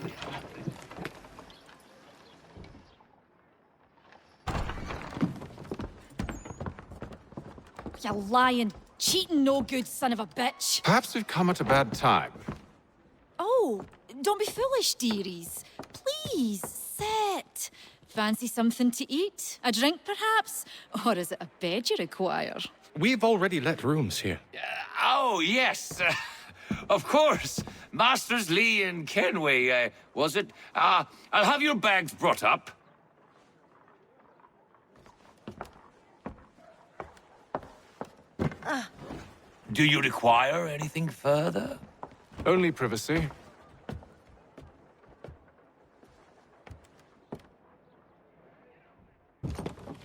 You lying, cheating, no good son of a bitch. Perhaps we've come at a bad time. Oh, don't be foolish, dearies. Please, sit. Fancy something to eat? A drink, perhaps? Or is it a bed you require? We've already let rooms here. Oh, yes. Of course. Masters Lee and Kenway, was it? I'll have your bags brought up. Do you require anything further? Only privacy.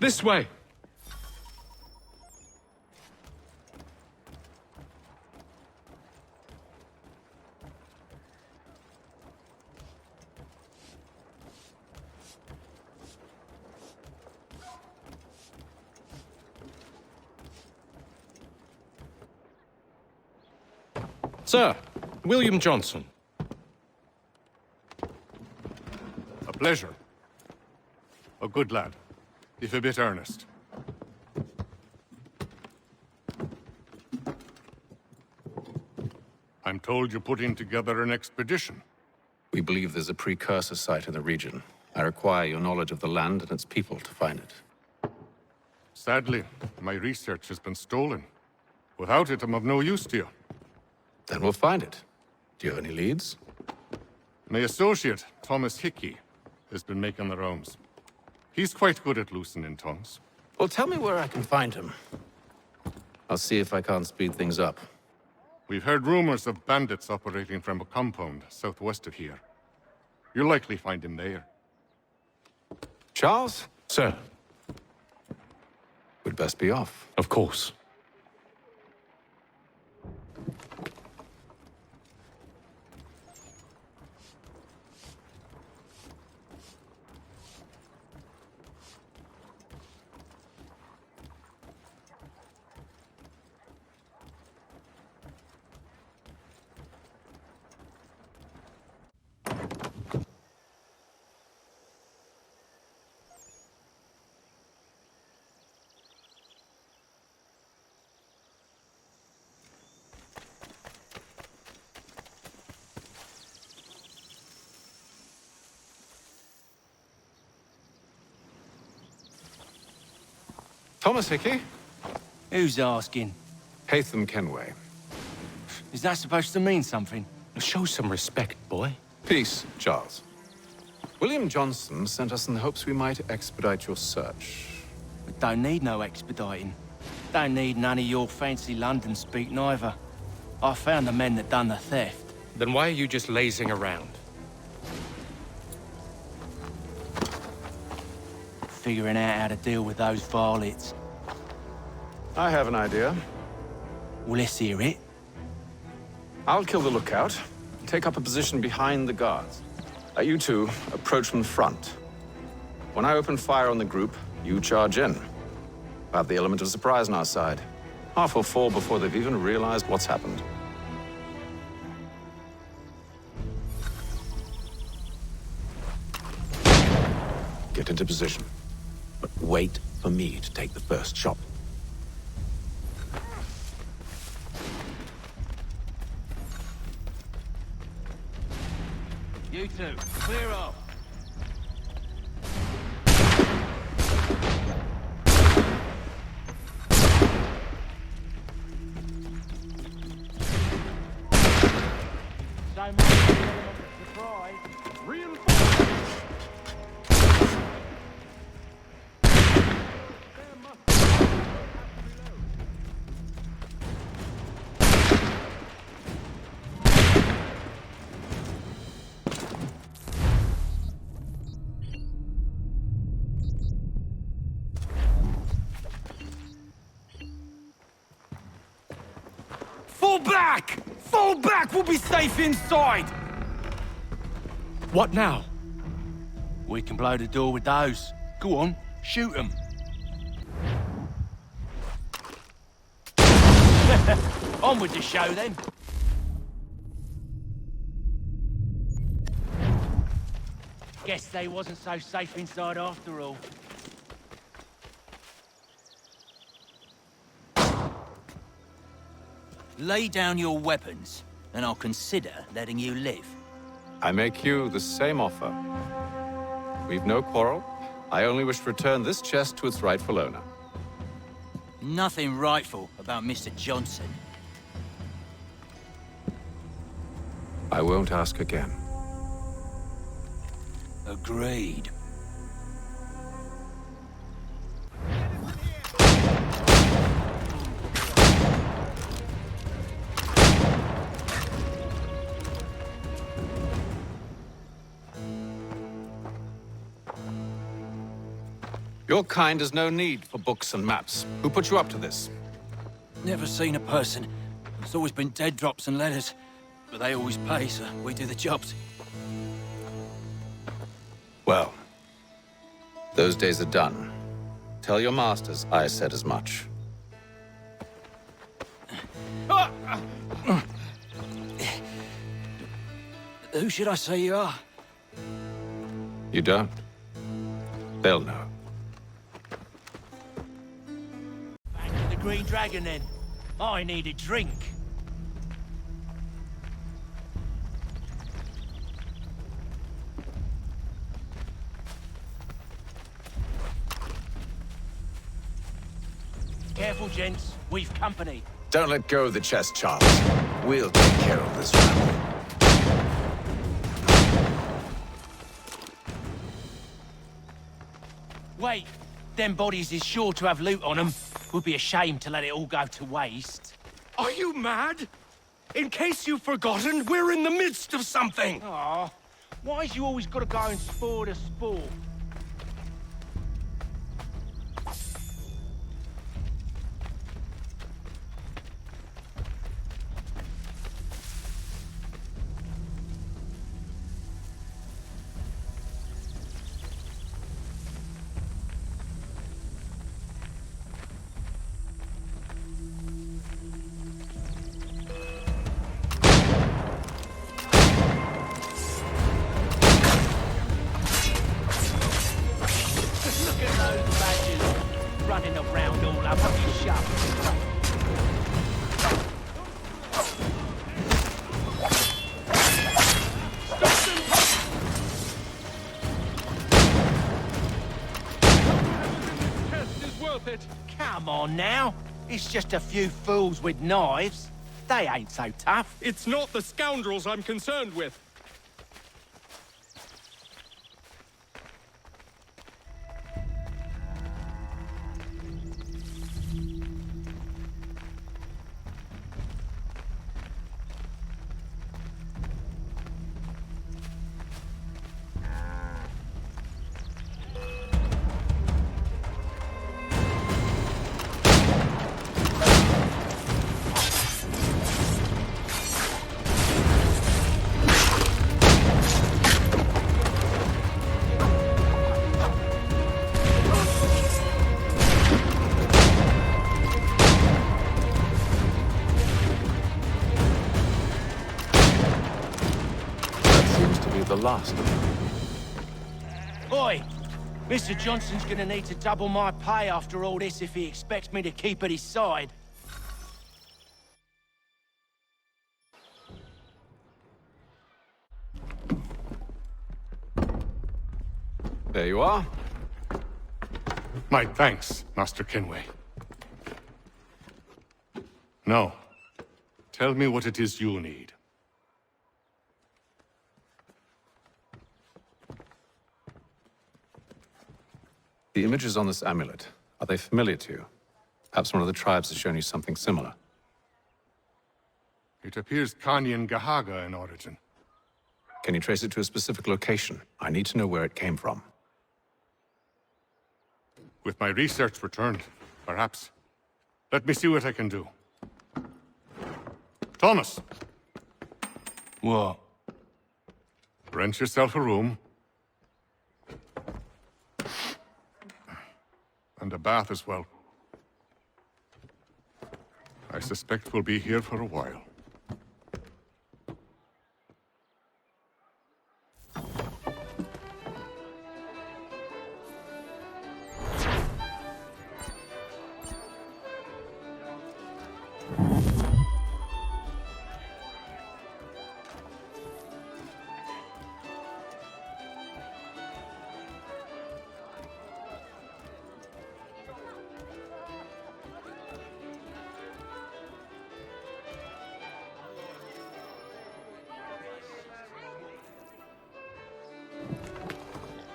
This way! Sir, William Johnson. A pleasure. A good lad, if a bit earnest. I'm told you're putting together an expedition. We believe there's a precursor site in the region. I require your knowledge of the land and its people to find it. Sadly, my research has been stolen. Without it, I'm of no use to you. Then we'll find it. Do you have any leads? My associate, Thomas Hickey, has been making the rounds. He's quite good at loosening tongues. Well, tell me where I can find him. I'll see if I can't speed things up. We've heard rumors of bandits operating from a compound southwest of here. You'll likely find him there. Charles? Sir, We'd best be off. of course. Thomas Hickey? Who's asking? Haytham Kenway. Is that supposed to mean something? Show some respect, boy. Peace, Charles. William Johnson sent us in the hopes we might expedite your search. We don't need no expediting. Don't need none of your fancy London speak neither. I found the men that done the theft. Then why are you just lazing around? Figuring out how to deal with those varlets. I have an idea. Well, let's hear it. I'll kill the lookout, take up a position behind the guards. You two approach from the front. When I open fire on the group, you charge in. We'll have the element of surprise on our side. Half will fall before they've even realized what's happened. Get into position, but wait for me to take the first shot. You two, clear off. So much element of surprise. Fall back! Fall back! We'll be safe inside! What now? We can blow the door with those. Go on, shoot them. On with the show then. Guess they wasn't so safe inside after all. Lay down your weapons, and I'll consider letting you live. I make you the same offer. We've no quarrel. I only wish to return this chest to its rightful owner. Nothing rightful about Mr. Johnson. I won't ask again. Agreed. Your kind has no need for books and maps. Who put you up to this? Never seen a person. It's always been dead drops and letters. But they always pay, so we do the jobs. Well, those days are done. Tell your masters I said as much. Who should I say you are? You don't? They'll know. Back to the Green Dragon then. I need a drink. Careful, gents. We've company. Don't let go of the chest, Charles. We'll take care of this rabble. Wait. Them bodies is sure to have loot on them. Would be a shame to let it all go to waste. Are you mad? In case you've forgotten, we're in the midst of something! Aw. Why's you always gotta go and spoil the sport? Running around all over your shop. Test is worth it. Come on now. It's just a few fools with knives. They ain't so tough. It's not the scoundrels I'm concerned with. The last of them. Oi! Mr. Johnson's gonna need to double my pay after all this if he expects me to keep at his side. There you are. My thanks, Master Kenway. Now, tell me what it is you need. The images on this amulet, are they familiar to you? Perhaps one of the tribes has shown you something similar. It appears Kanyan Gahaga in origin. Can you trace it to a specific location? I need to know where it came from. With my research returned, perhaps. Let me see what I can do. Thomas! What? Rent yourself a room. And a bath as well. I suspect we'll be here for a while.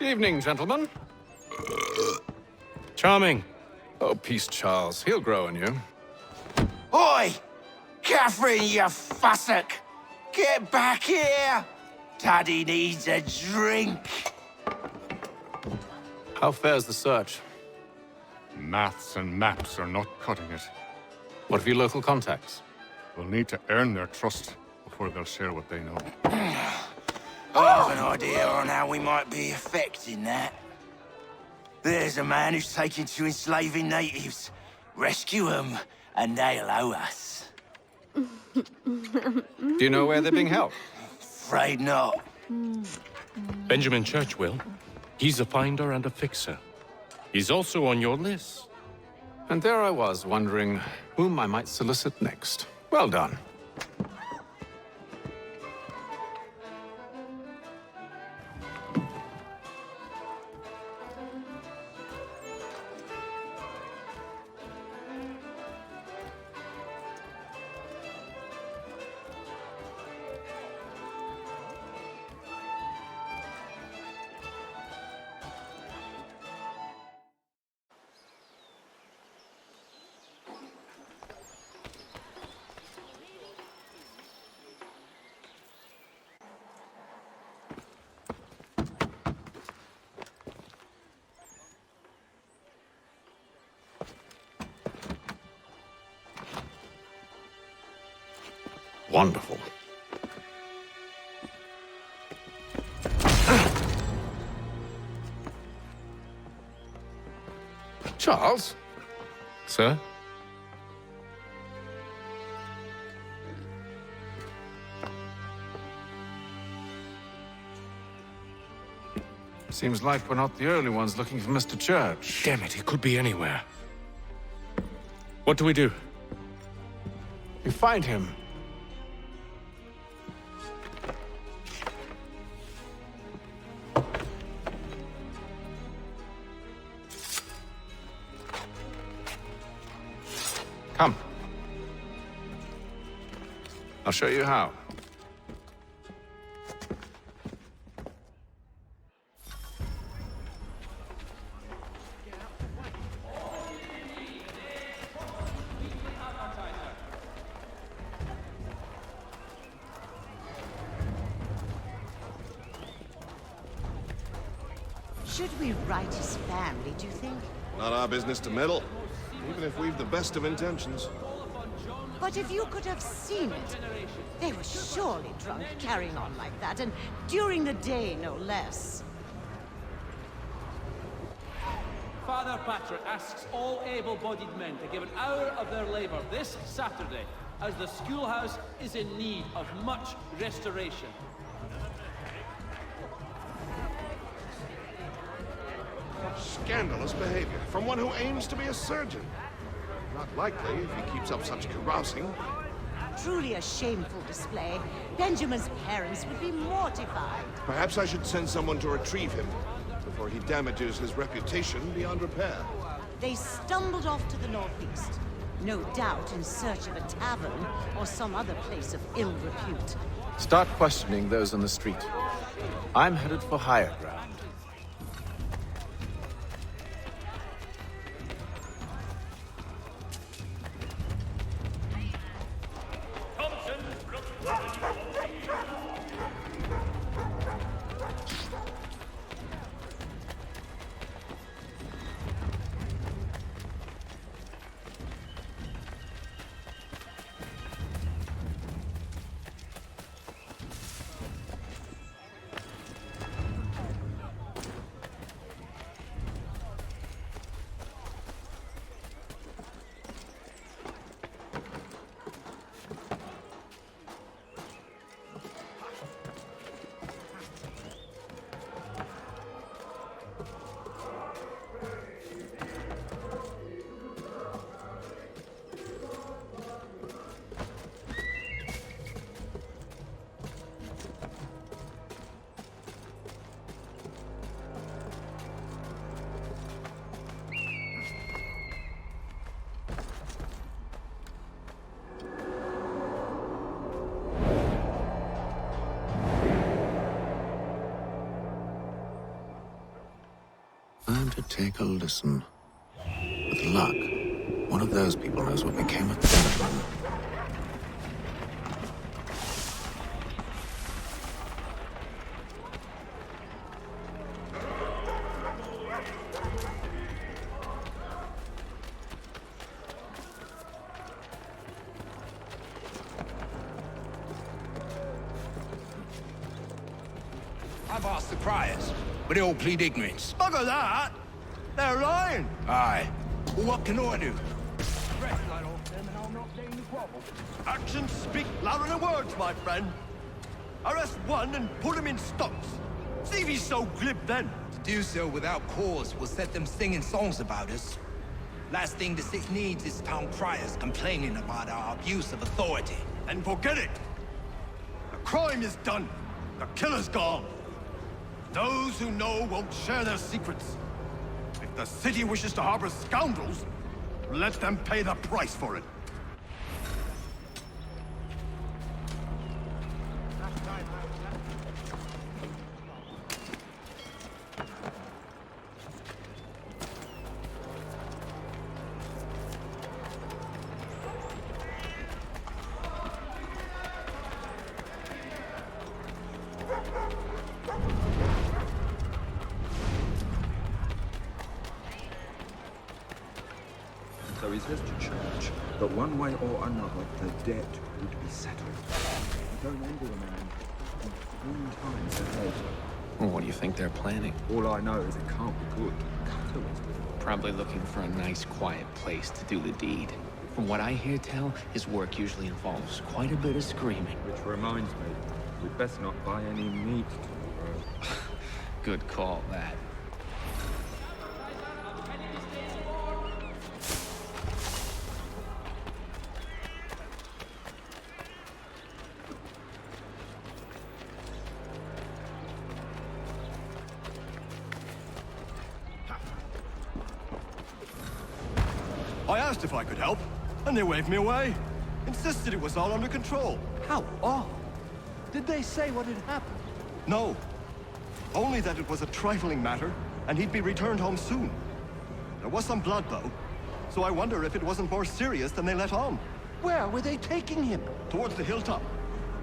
Evening, gentlemen. Charming. Oh, peace, Charles. He'll grow on you. Oi! Catherine, you fussock! Get back here! Daddy needs a drink. How fares the search? Maths and maps are not cutting it. What of your local contacts? We'll need to earn their trust before they'll share what they know. I have an idea on how we might be affecting that. There's a man who's taken to enslaving natives. Rescue them, and they'll owe us. Do you know where they're being held? Afraid not. Benjamin Churchwill. He's a finder and a fixer. He's also on your list. And there I was, wondering whom I might solicit next. Well done. Wonderful. Charles? Sir? Seems like we're not the only ones looking for Mr. Church. Damn it, he could be anywhere. What do we do? You find him. Come. I'll show you how. Should we write his family, do you think? Not our business to meddle, even if we've the best of intentions. But if you could have seen it, they were surely drunk, carrying on like that, and during the day, no less. Father Patrick asks all able-bodied men to give an hour of their labor this Saturday, as the schoolhouse is in need of much restoration. Scandalous behavior from one who aims to be a surgeon. Not likely if he keeps up such carousing. Truly a shameful display. Benjamin's parents would be mortified. Perhaps I should send someone to retrieve him before he damages his reputation beyond repair. They stumbled off to the northeast, no doubt in search of a tavern or some other place of ill repute. Start questioning those on the street. I'm headed for higher ground. time to take a listen. With luck, one of those people knows what became of Benjamin. I've asked the criers, but they all plead ignorance. Bugger that! They're lying! Aye. Well, what can I do? Actions speak louder than words, my friend. Arrest one and put him in stocks. See if he's so glib then. To do so without cause will set them singing songs about us. Last thing the city needs is town criers complaining about our abuse of authority. And forget it! The crime is done. The killer's gone. Those who know won't share their secrets. If the city wishes to harbor scoundrels, let them pay the price for it. So he says to church that one way or another the debt would be settled. Don't envy a man in 3 times as later. Well, what do you think they're planning? All I know is it can't be good. Probably looking for a nice, quiet place to do the deed. From what I hear tell, his work usually involves quite a bit of screaming. Which reminds me, we'd best not buy any meat tomorrow. Good call, that. I asked if I could help, and they waved me away. Insisted it was all under control. How odd. Did they say what had happened? No. Only that it was a trifling matter, and he'd be returned home soon. There was some blood, though, so I wonder if it wasn't more serious than they let on. Where were they taking him? Towards the hilltop.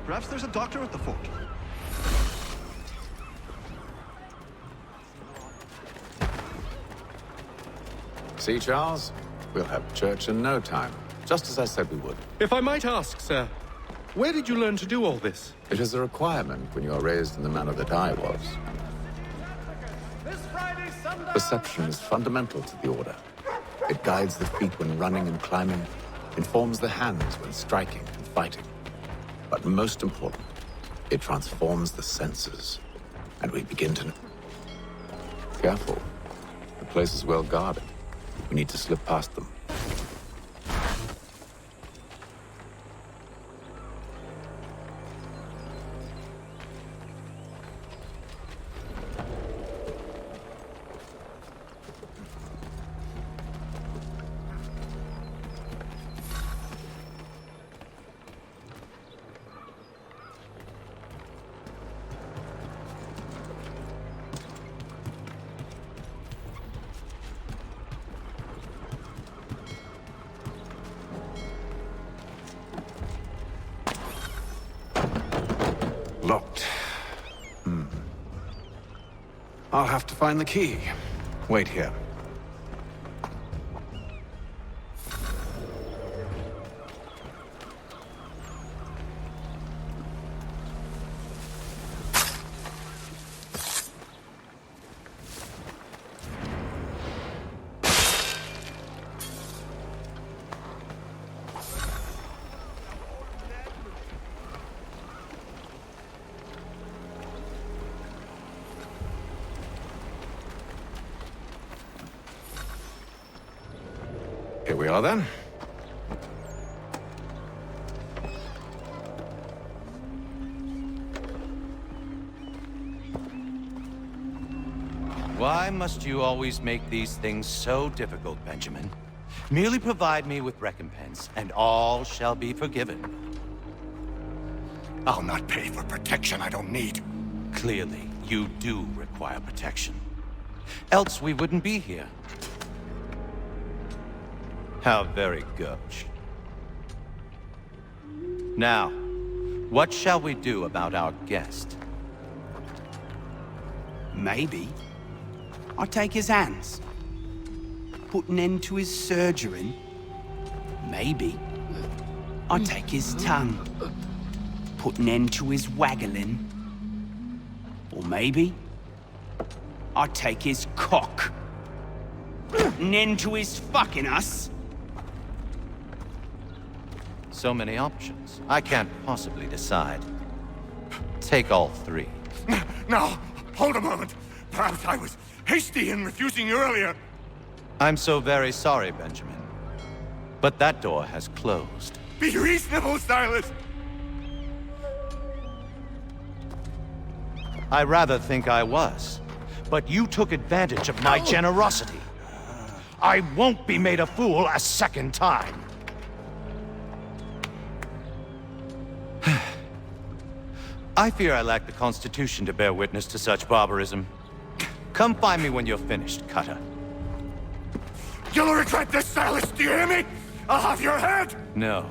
Perhaps there's a doctor at the fort. See, Charles? We'll have church in no time, just as I said we would. If I might ask, sir, where did you learn to do all this? It is a requirement when you are raised in the manner that I was. Perception is fundamental to the order. It guides the feet when running and climbing, informs the hands when striking and fighting. But most important, it transforms the senses, and we begin to... Careful. The place is well guarded. We need to slip past them. Locked. I'll have to find the key. Wait here. Here we are, then. Why must you always make these things so difficult, Benjamin? Merely provide me with recompense, and all shall be forgiven. I'll not pay for protection I don't need. Clearly, you do require protection. Else we wouldn't be here. How very gauche. Now, what shall we do about our guest? Maybe I'll take his hands. Put an end to his surgery. Maybe I'll take his tongue. Put an end to his waggling. Or maybe I'll take his cock. Put an end to his fucking us. So many options. I can't possibly decide. Take all three. Now, hold a moment. Perhaps I was hasty in refusing you earlier. I'm so very sorry, Benjamin. But that door has closed. Be reasonable, Silas. I rather think I was. But you took advantage of my generosity. I won't be made a fool a second time. I fear I lack the constitution to bear witness to such barbarism. Come find me when you're finished, Cutter. You'll regret this, Silas, do you hear me? I'll have your head! No.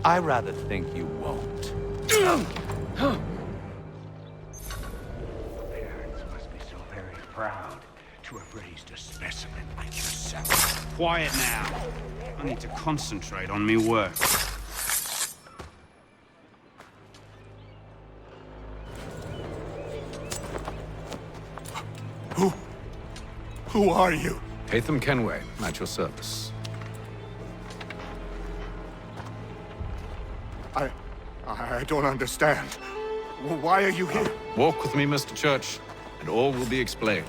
I rather think you won't. Parents must be so very proud to have raised a specimen like yourself. Quiet now. I need to concentrate on me work. Who are you? Haytham Kenway, at your service. I don't understand. Why are you here? Walk with me, Mr. Church, and all will be explained.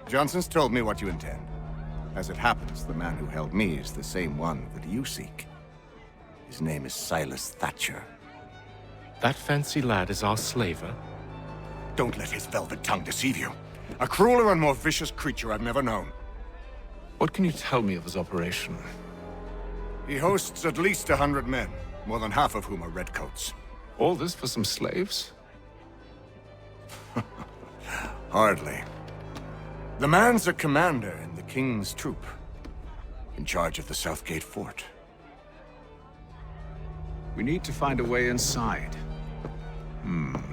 Johnson's told me what you intend. As it happens, the man who held me is the same one that you seek. His name is Silas Thatcher. That fancy lad is our slaver? Don't let his velvet tongue deceive you. A crueler and more vicious creature I've never known. What can you tell me of his operation? He hosts at least 100 men, more than half of whom are redcoats. All this for some slaves? Hardly. The man's a commander in the King's troop, in charge of the Southgate Fort. We need to find a way inside.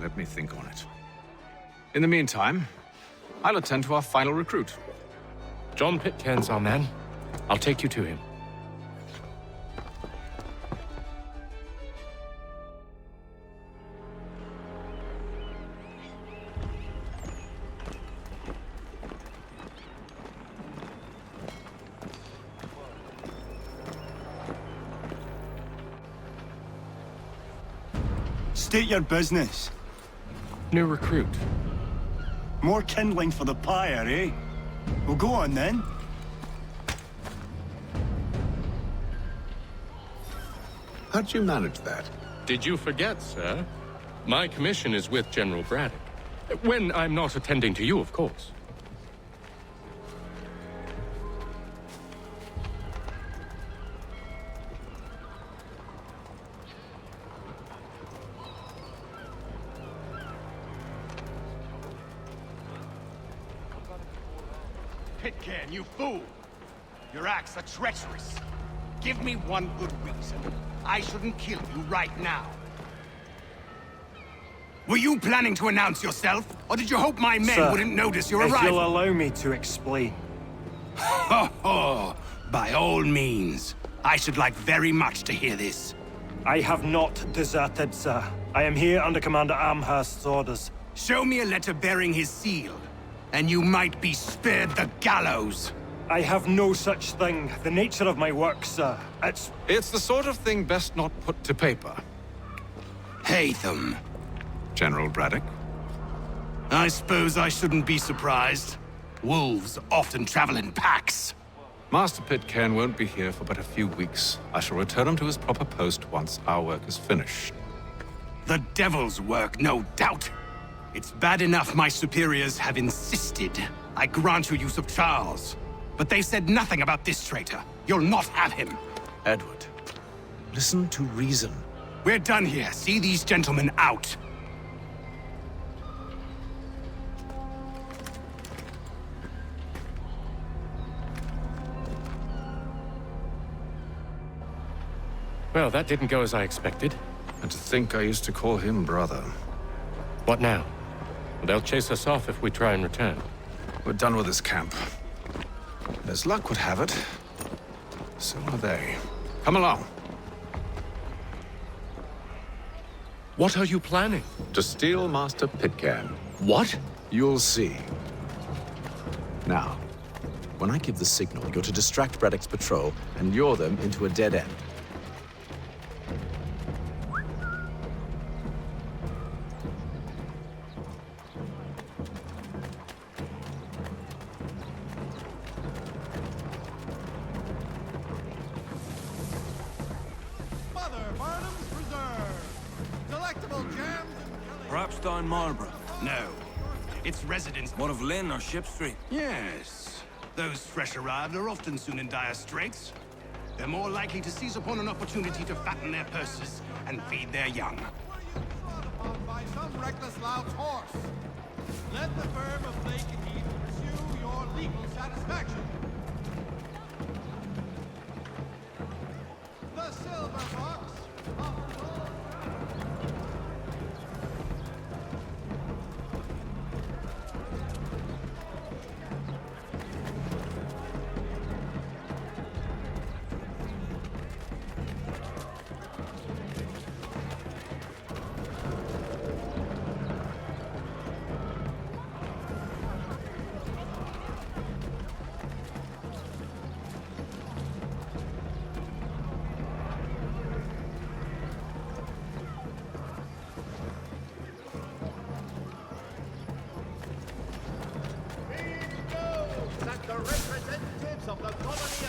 Let me think on it. In the meantime, I'll attend to our final recruit. John Pitcairn's our man. I'll take you to him. State your business. New recruit. More kindling for the pyre, eh? Well, go on then. How'd you manage that? Did you forget, sir? My commission is with General Braddock. When I'm not attending to you, of course. Pitcairn, you fool! Your acts are treacherous. Give me one good reason I shouldn't kill you right now. Were you planning to announce yourself, or did you hope my men Sir, wouldn't notice your if arrival? you'll allow me to explain. Oh, by all means. I should like very much to hear this. I have not deserted, sir. I am here under Commander Amherst's orders. Show me a letter bearing his seal, and you might be spared the gallows. I have no such thing. The nature of my work, sir, It's the sort of thing best not put to paper. Hatham. General Braddock? I suppose I shouldn't be surprised. Wolves often travel in packs. Master Pitcairn won't be here for but a few weeks. I shall return him to his proper post once our work is finished. The devil's work, no doubt. It's bad enough my superiors have insisted I grant you use of Charles. But they said nothing about this traitor. You'll not have him. Edward, listen to reason. We're done here. See these gentlemen out. Well, that didn't go as I expected. And to think I used to call him brother. What now? They'll chase us off if we try and return. We're done with this camp. And as luck would have it, so are they. Come along. What are you planning? To steal Master Pitcairn. What? You'll see. Now, when I give the signal, you're to distract Braddock's patrol and lure them into a dead end. Perhaps down Marlborough? No. It's residents. One of Lynn or Ship Street? Yes. Those fresh arrived are often soon in dire straits. They're more likely to seize upon an opportunity to fatten their purses and feed their young. By some reckless lout's horse. Let the firm of Blake and Heath pursue your legal satisfaction. The silver box.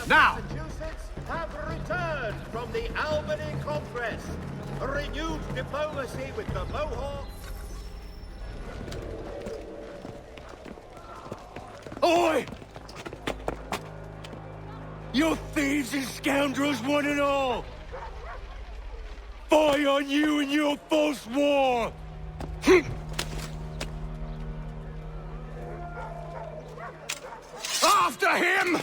Now, Massachusetts have returned from the Albany Congress. A renewed diplomacy with the Mohawks. Oi! You thieves and scoundrels, one and all! Fie on you and your false war! After him!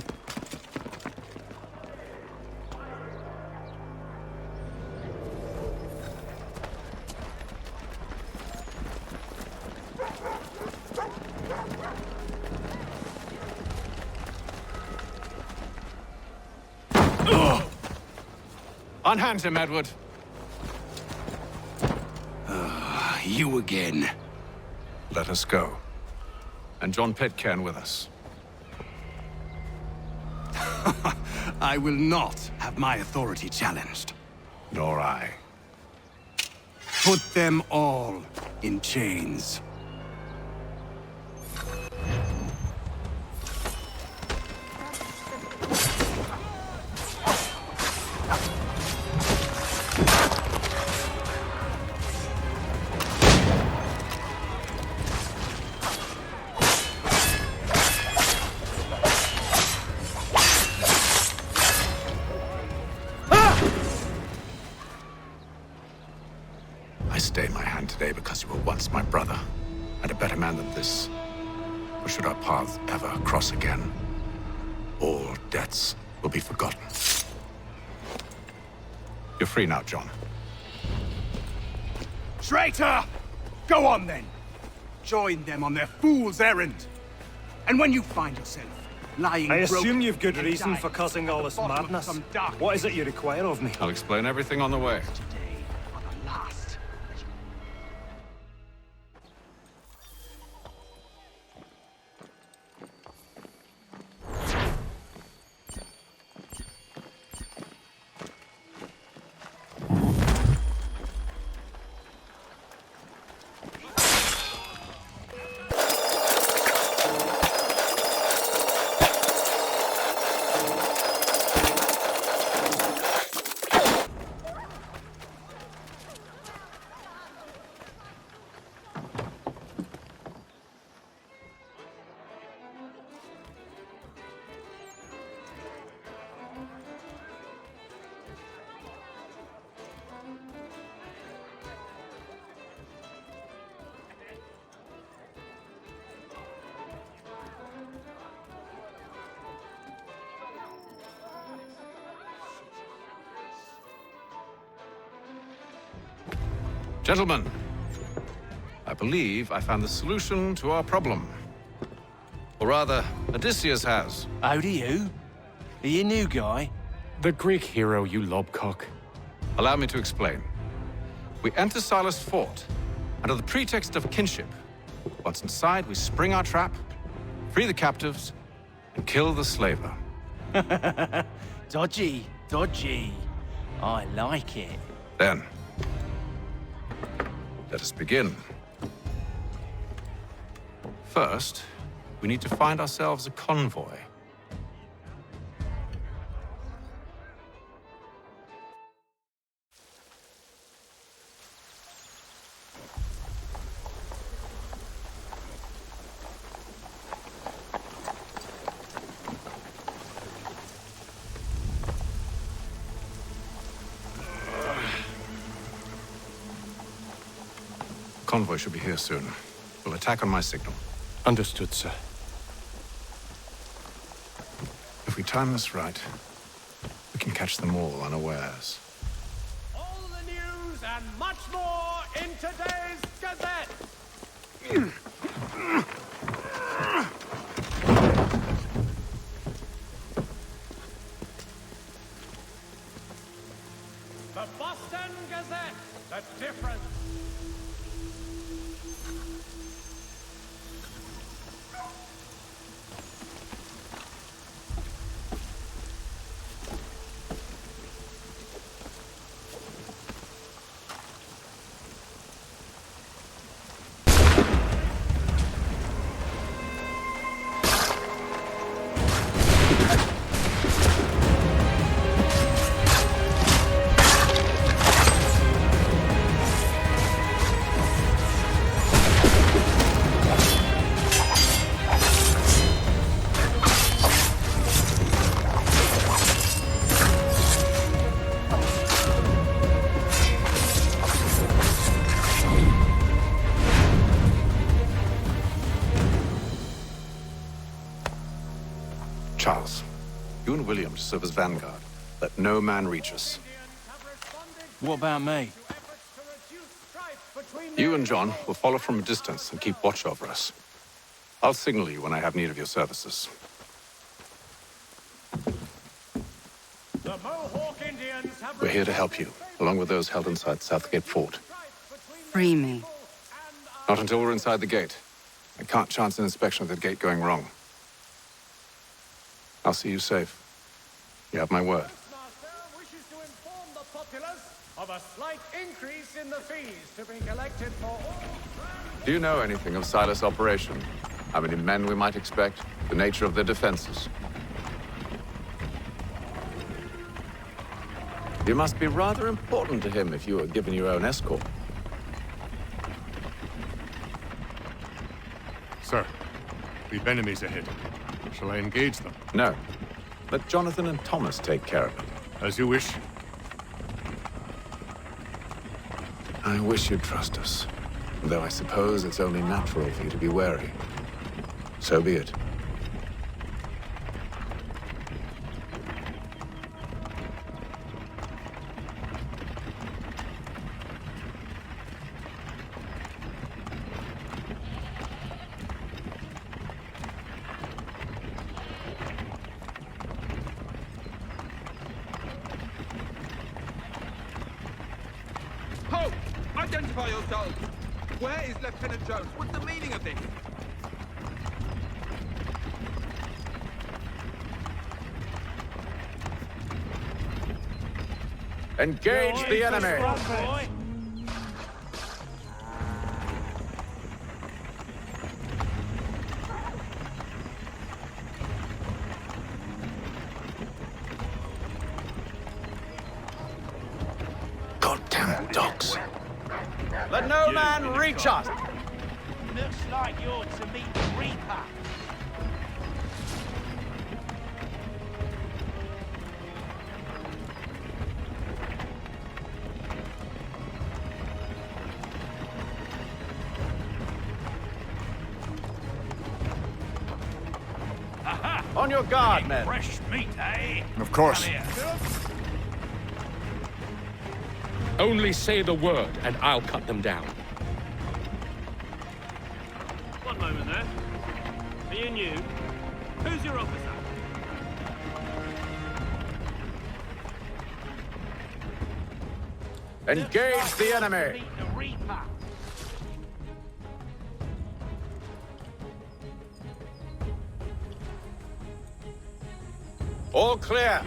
Unhand him, Edward. You again. Let us go. And John Pitcairn with us. I will not have my authority challenged. Nor I. Put them all in chains. I stay my hand today because you were once my brother, and a better man than this. For should our paths ever cross again, all debts will be forgotten. You're free now, John. Traitor! Go on then. Join them on their fool's errand. And when you find yourself lying I broken assume you've good and reason dying for causing all at this the bottom of madness. some dark What is it you require of me? I'll explain everything on the way. last. Gentlemen, I believe I found the solution to our problem. Or rather, Odysseus has. How do you? Are you a new guy? The Greek hero, you lobcock. Allow me to explain. We enter Silas' fort, under the pretext of kinship. Once inside, we spring our trap, free the captives, and kill the slaver. Dodgy, dodgy. I like it. Then, let us begin. First, we need to find ourselves a convoy. Convoy should be here soon. We'll attack on my signal. Understood, sir. If we time this right, we can catch them all unawares. All the news and much more in today's Gazette. The Boston Gazette. The difference. Charles, you and William serve as vanguard. Let no man reach us. What about me? You and John will follow from a distance and keep watch over us. I'll signal you when I have need of your services. The Mohawk Indians have We're here to help you, along with those held inside Southgate Fort. Free me. Not until we're inside the gate. I can't chance an inspection of the gate going wrong. I'll see you safe. You have my word. wishes to inform the populace of a slight increase in the fees to be collected for all. Do you know anything of Silas' operation? How many men we might expect? The nature of their defenses? You must be rather important to him if you were given your own escort. Sir, we've enemies ahead. Shall I engage them? No. Let Jonathan and Thomas take care of it. As you wish. I wish you'd trust us. Though I suppose it's only natural for you to be wary. So be it. Identify yourselves! Where is Lieutenant Jones? What's the meaning of this? Engage the enemy! Goddamn dogs. Let no man reach us! Looks like you're to meet the Reaper. On your guard, men. Fresh meat, eh? Of course. Only say the word, and I'll cut them down. One moment there. Are you new? Who's your officer? Engage the enemy! Meet the Reaper. All clear.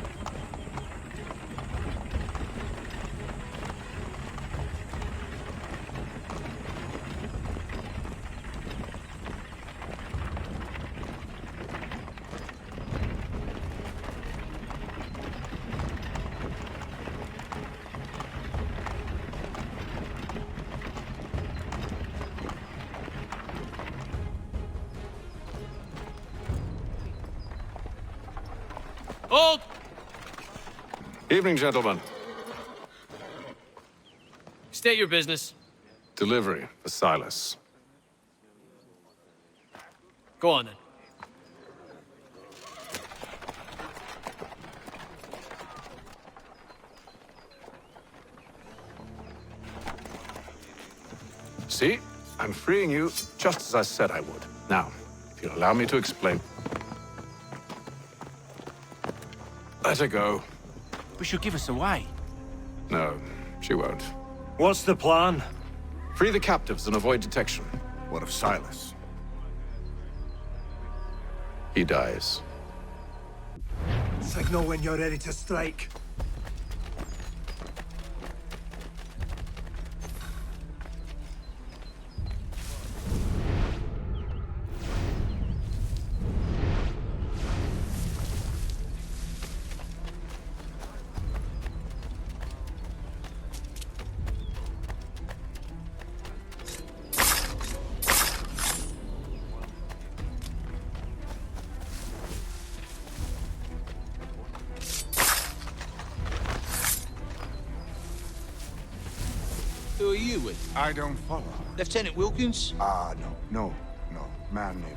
Hold! Evening, gentlemen. State your business. Delivery for Silas. Go on then. See? I'm freeing you just as I said I would. Now, if you'll allow me to explain. Let her go. But she'll give us away. No, she won't. What's the plan? Free the captives and avoid detection. What of Silas? He dies. Signal when you're ready to strike. Who are you with? I don't follow. Lieutenant Wilkins? No. Man named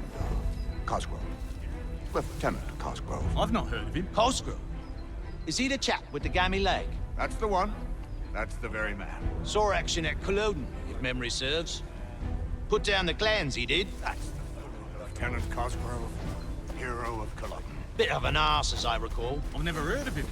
Cosgrove. Lieutenant Cosgrove. I've not heard of him. Cosgrove? Is he the chap with the gammy leg? That's the one. That's the very man. Saw action at Culloden, if memory serves. Put down the clans, he did. That's the Lieutenant Cosgrove, hero of Culloden. Bit of an arse, as I recall. I've never heard of him.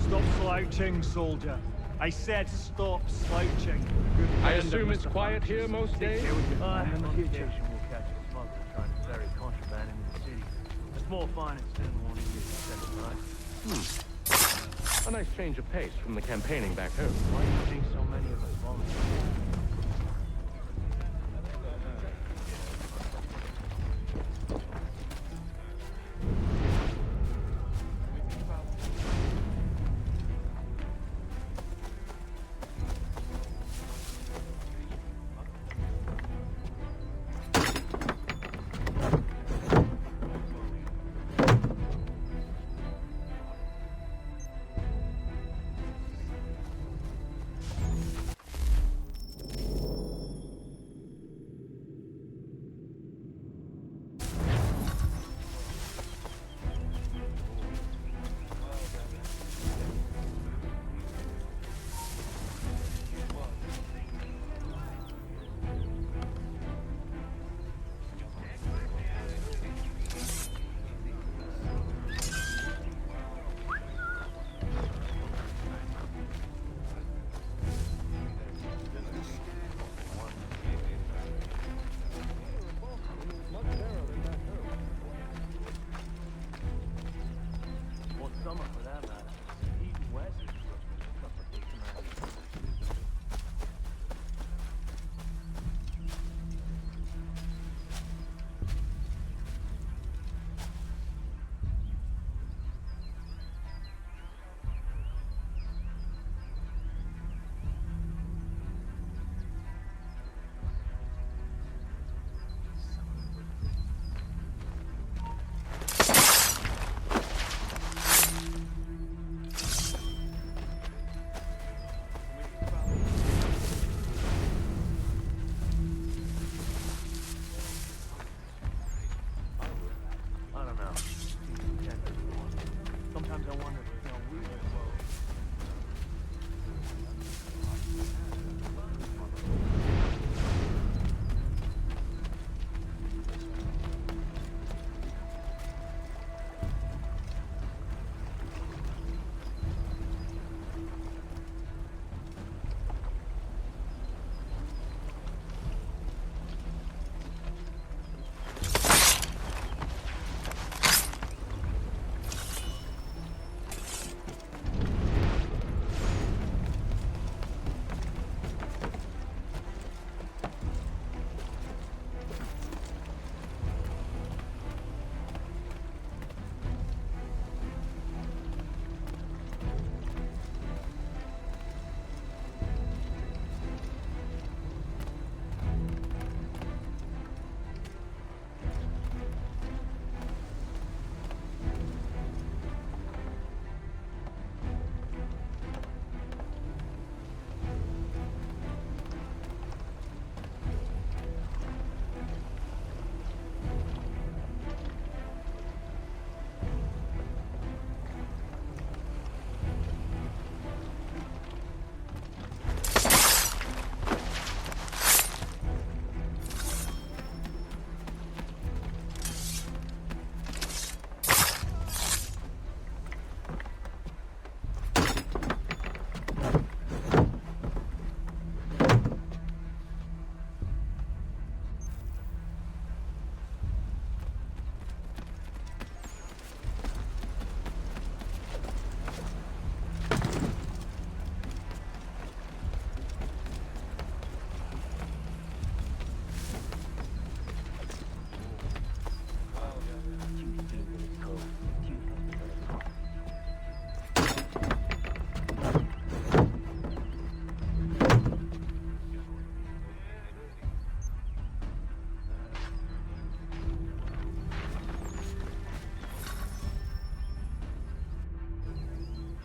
Stop slouching, soldier. I said stop slouching. I assume it's quiet here most days? On occasion we'll catch a smuggler trying to ferry contraband into the city. A small fine instead of one easier to send to life. A nice change of pace from the campaigning back home. Why do you think so many of us volunteer?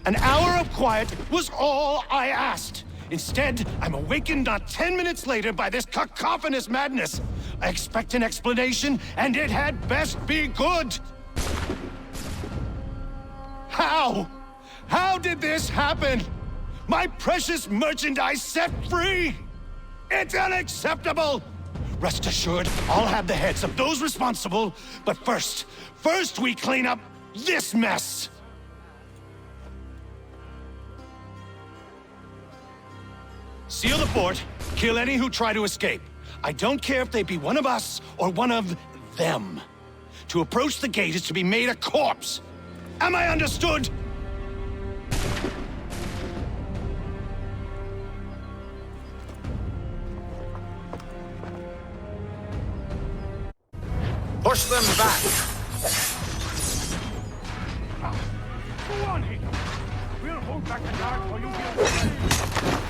An hour of quiet was all I asked. Instead, I'm awakened not 10 minutes later by this cacophonous madness. I expect an explanation, and it had best be good. How? How did this happen? My precious merchandise set free? It's unacceptable! Rest assured, I'll have the heads of those responsible, but first we clean up this mess! Seal the fort, kill any who try to escape. I don't care if they be one of us or one of them. To approach the gate is to be made a corpse. Am I understood? Push them back! Go on, Hickey! We'll hold back the guard for you here.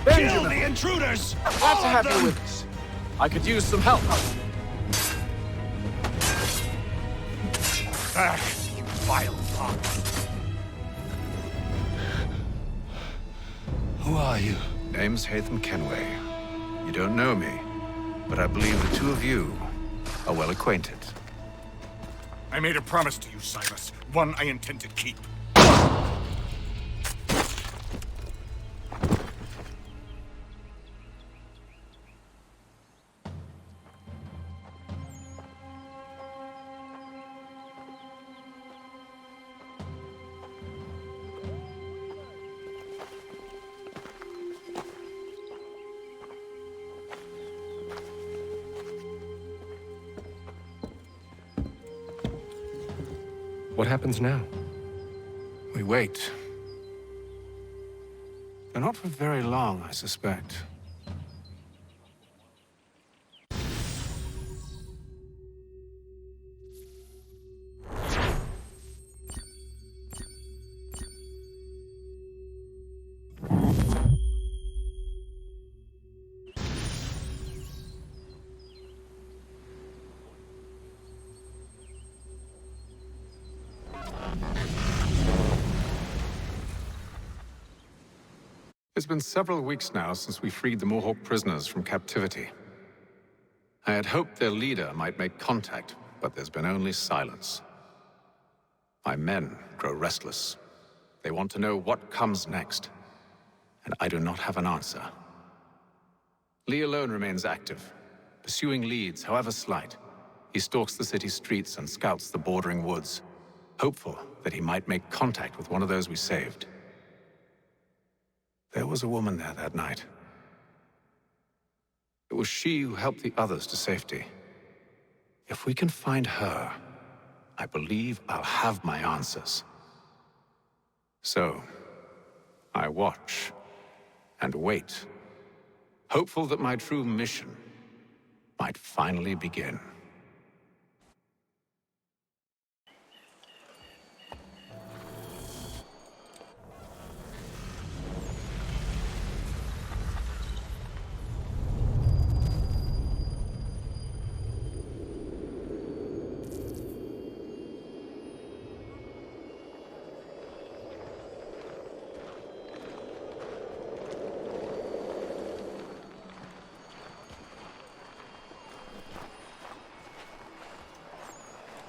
Kill the intruders! Glad to have you with us. I could use some help. Back, you vile punk! Who are you? Name's Hatham Kenway. You don't know me, but I believe the two of you are well acquainted. I made a promise to you, Silas. One I intend to keep. What happens now? We wait. But not for very long, I suspect. It's been several weeks now since we freed the Mohawk prisoners from captivity. I had hoped their leader might make contact, but there's been only silence. My men grow restless. They want to know what comes next, and I do not have an answer. Lee alone remains active, pursuing leads, however slight. He stalks the city streets and scouts the bordering woods, hopeful that he might make contact with one of those we saved. There was a woman there that night. It was she who helped the others to safety. If we can find her, I believe I'll have my answers. So, I watch and wait, hopeful that my true mission might finally begin.